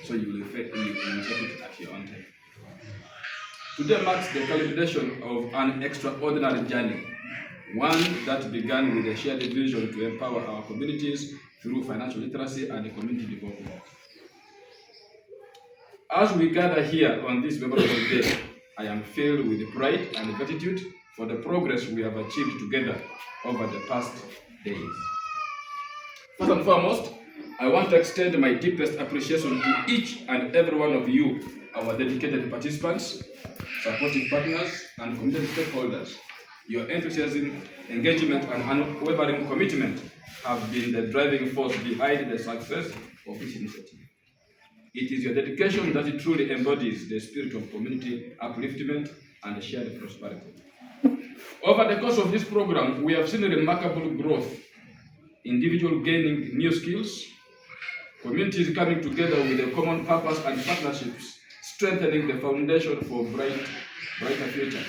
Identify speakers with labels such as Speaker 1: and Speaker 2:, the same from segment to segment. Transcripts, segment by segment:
Speaker 1: so you will take it at your own time. Today marks the culmination of an extraordinary journey, one that began with a shared vision to empower our communities through financial literacy and community development. As we gather here on this memorable day, I am filled with pride and gratitude for the progress we have achieved together over the past days. First and foremost, I want to extend my deepest appreciation to each and every one of you, our dedicated participants, supportive partners, and community stakeholders. Your enthusiasm, engagement, and unwavering commitment have been the driving force behind the success of this initiative. It is your dedication that truly embodies the spirit of community upliftment and shared prosperity. Over the course of this program, we have seen a remarkable growth, individuals gaining new skills, communities coming together with a common purpose and partnerships, strengthening the foundation for brighter future.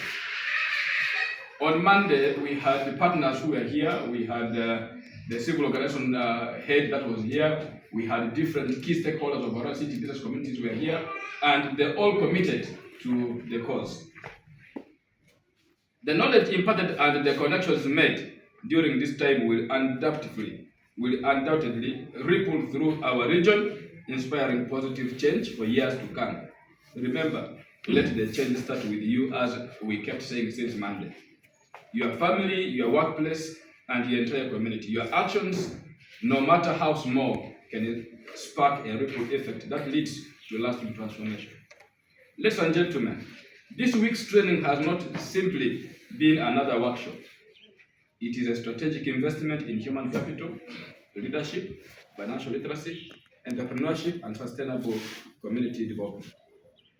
Speaker 1: On Monday, we had the partners who were here. We had the civil organization head that was here. We had different key stakeholders of our city business communities were here, and they're all committed to the cause. The knowledge imparted and the connections made during this time will undoubtedly ripple through our region, inspiring positive change for years to come. Remember, let the change start with you, as we kept saying since Monday. Your family, your workplace, and your entire community. Your actions, no matter how small, can spark a ripple effect that leads to lasting transformation. Ladies and gentlemen, this week's training has not simply been another workshop. It is a strategic investment in human capital, leadership, financial literacy, entrepreneurship, and sustainable community development.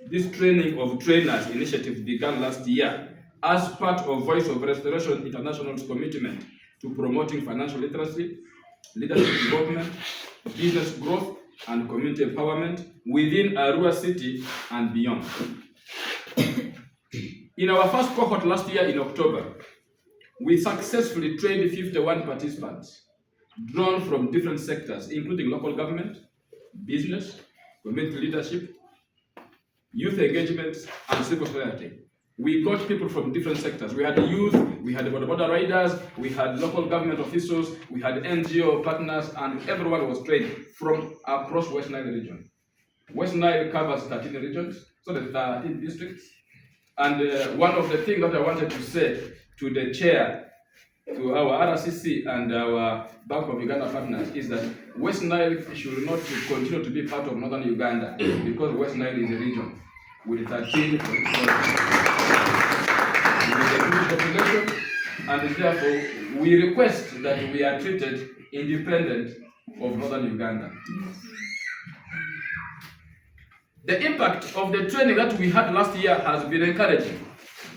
Speaker 1: This training of trainers initiative began last year as part of Voice of Restoration International's commitment to promoting financial literacy, leadership development, business growth, and community empowerment within Arua city and beyond. In our first cohort last year in October, we successfully trained 51 participants drawn from different sectors, including local government, business, community leadership, youth engagement, and civil society. We got people from different sectors. We had youth, we had border riders, we had local government officials, we had NGO partners, and everyone was trained from across West Nile region. West Nile covers 13 regions, so there's 13 districts. And one of the things that I wanted to say to the chair, to our RCC and our Bank of Uganda partners, is that West Nile should not continue to be part of Northern Uganda, because West Nile is a region with 13 population, and therefore we request that we are treated independent of Northern Uganda. The impact of the training that we had last year has been encouraging.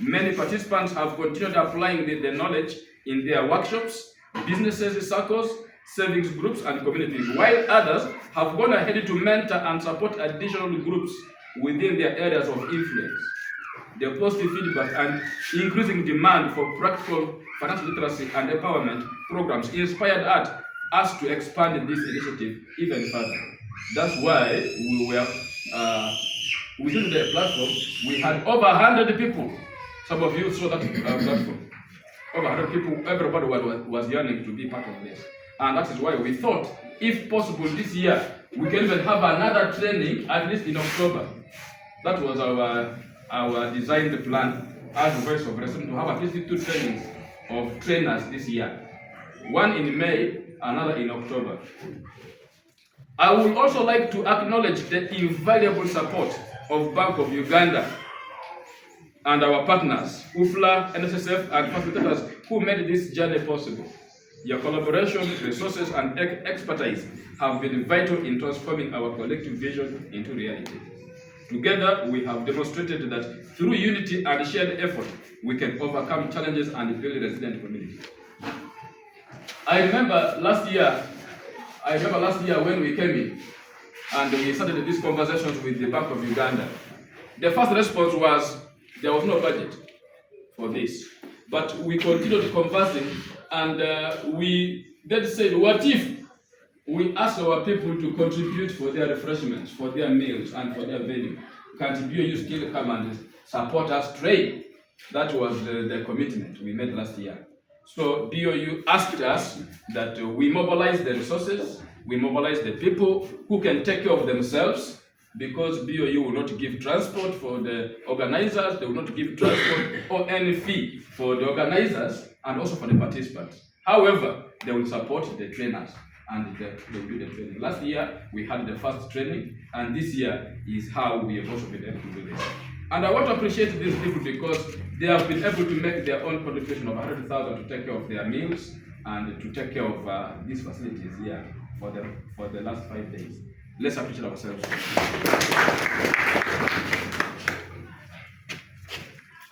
Speaker 1: Many participants have continued applying the knowledge in their workshops, businesses, circles, savings groups, and communities, while others have gone ahead to mentor and support additional groups within their areas of influence. The positive feedback and increasing demand for practical financial literacy and empowerment programs inspired us to expand this initiative even further. That's why we were, within the platform, we had over 100 people. Some of you saw that platform. Over 100 people, everybody was yearning to be part of this. And that is why we thought, if possible this year, we can even have another training, at least in October. That was our designed plan as a Voice of Restoration, to have at least 2 trainings of trainers this year. One in May, another in October. I would also like to acknowledge the invaluable support of Bank of Uganda and our partners, UFLA, NSSF, and facilitators who made this journey possible. Your collaboration, resources, and expertise have been vital in transforming our collective vision into reality. Together, we have demonstrated that through unity and shared effort, we can overcome challenges and build resilient communities. I remember last year when we came in and we started these conversations with the Bank of Uganda. The first response was there was no budget for this. But we continued conversing, and we then said, what if we ask our people to contribute for their refreshments, for their meals, and for their venue. Can't BOU still come and support us train? That was the commitment we made last year. So BOU asked us that we mobilize the resources, we mobilize the people who can take care of themselves, because BOU will not give transport for the organizers, they will not give transport or any fee for the organizers and also for the participants. However, they will support the trainers and they will do the training. Last year, we had the first training, and this year is how we have also been able to do this. And I want to appreciate these people because they have been able to make their own contribution of 100,000 to take care of their meals and to take care of these facilities here for the last 5 days. Let's appreciate ourselves.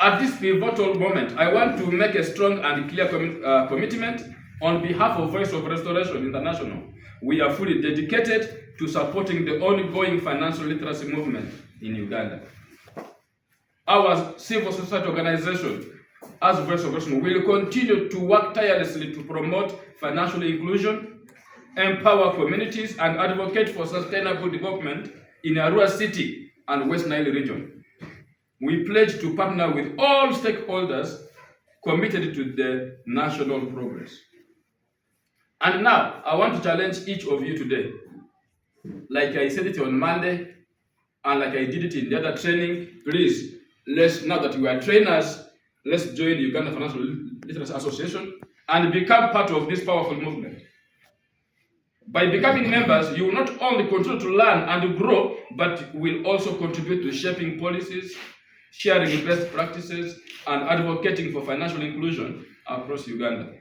Speaker 1: At this pivotal moment, I want to make a strong and clear commitment on behalf of Voice of Restoration International. We are fully dedicated to supporting the ongoing financial literacy movement in Uganda. Our civil society organization, as Voice of Restoration, will continue to work tirelessly to promote financial inclusion, empower communities, and advocate for sustainable development in Arua City and West Nile region. We pledge to partner with all stakeholders committed to the national progress. And now, I want to challenge each of you today. Like I said it on Monday, and like I did it in the other training, please, now that we are trainers, let's join the Uganda Financial Literacy Association and become part of this powerful movement. By becoming members, you will not only continue to learn and grow, but will also contribute to shaping policies, sharing best practices, and advocating for financial inclusion across Uganda.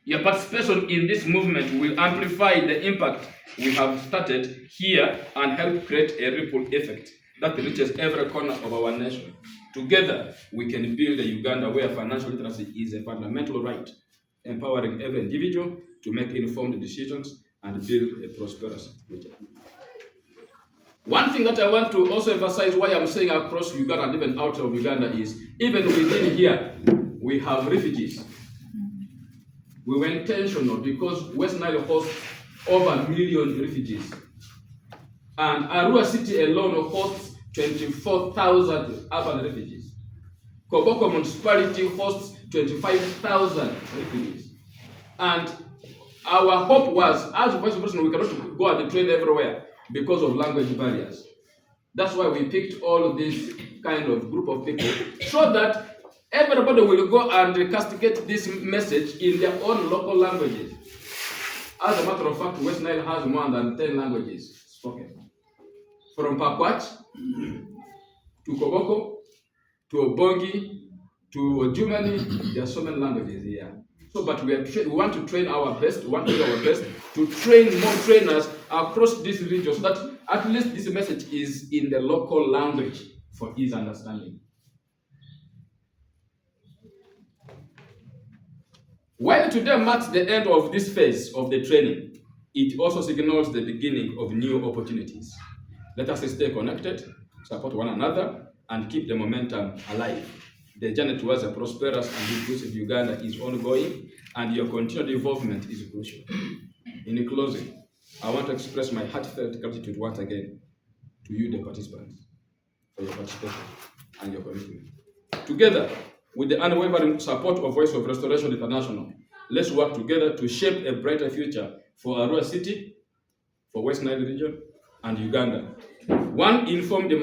Speaker 1: Your participation in this movement will amplify the impact we have started here and help create a ripple effect that reaches every corner of our nation. Together, we can build a Uganda where financial literacy is a fundamental right, empowering every individual to make informed decisions and build a prosperous future. One thing that I want to also emphasize why I'm saying across Uganda and even out of Uganda is, even within here, we have refugees. We were intentional because West Nile hosts over 1 million refugees. And Arua City alone hosts 24,000 urban refugees. Koboko municipality hosts 25,000 refugees. And our hope was, as a Voice of Restoration, we cannot go and train everywhere because of language barriers. That's why we picked all of this kind of group of people, so that everybody will go and castigate this message in their own local languages. As a matter of fact, West Nile has more than 10 languages spoken. From Pakwach to Koboko, to Obongi, to Ojumani, there are so many languages here. So, but we want to train our best, we want to do our best to train more trainers across this region, so that at least this message is in the local language for ease understanding. While today marks the end of this phase of the training, it also signals the beginning of new opportunities. Let us stay connected, support one another, and keep the momentum alive. The journey towards a prosperous and inclusive Uganda is ongoing, and your continued involvement is crucial. In closing, I want to express my heartfelt gratitude once again to you, the participants, for your participation and your commitment. Together, with the unwavering support of Voice of Restoration International, let's work together to shape a brighter future for Arua City, for West Nile region, and Uganda. One informed